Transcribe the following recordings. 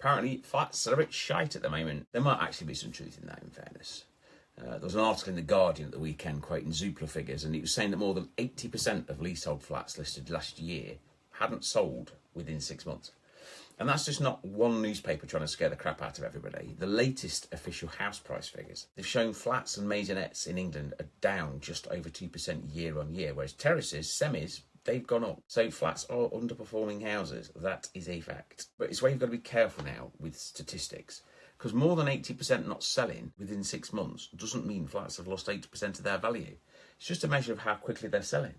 Apparently, flats are a bit shite at the moment. There might actually be some truth in that, in fairness. There was an article in The Guardian at the weekend quoting Zoopla figures, and it was saying that more than 80% of leasehold flats listed last year hadn't sold within 6 months. And that's just not one newspaper trying to scare the crap out of everybody. The latest official house price figures, they've shown flats and maisonettes in England are down just over 2% year on year, whereas terraces, semis, they've gone up. So flats are underperforming houses. That is a fact. But it's where you've got to be careful now with statistics, because more than 80% not selling within 6 months doesn't mean flats have lost 80% of their value. It's just a measure of how quickly they're selling.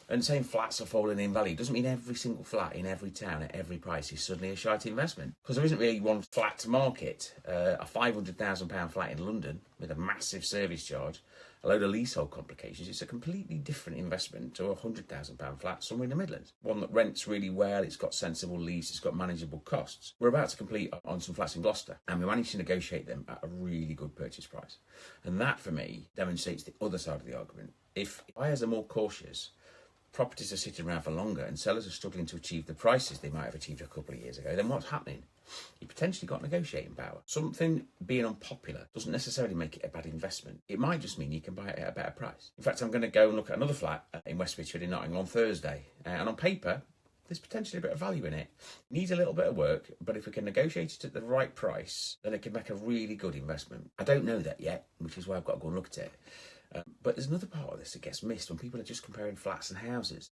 And saying flats are falling in value doesn't mean every single flat in every town at every price is suddenly a shite investment. Because there isn't really one flat market. A £500,000 flat in London with a massive service charge, a load of leasehold complications, it's a completely different investment to a £100,000 flat somewhere in the Midlands. One that rents really well, it's got sensible lease, it's got manageable costs. We're about to complete on some flats in Gloucester, and we managed to negotiate them at a really good purchase price. And that, for me, demonstrates the other side of the argument. If buyers are more cautious, properties are sitting around for longer, and sellers are struggling to achieve the prices they might have achieved a couple of years ago, then what's happening? You potentially got negotiating power. Something being unpopular doesn't necessarily make it a bad investment. It might just mean you can buy it at a better price. In fact, I'm going to go and look at another flat in West Fitchford in Nottingham on Thursday. And on paper, there's potentially a bit of value in it. It needs a little bit of work, but if we can negotiate it at the right price, then it can make a really good investment. I don't know that yet, which is why I've got to go and look at it. But there's another part of this that gets missed when people are just comparing flats and houses.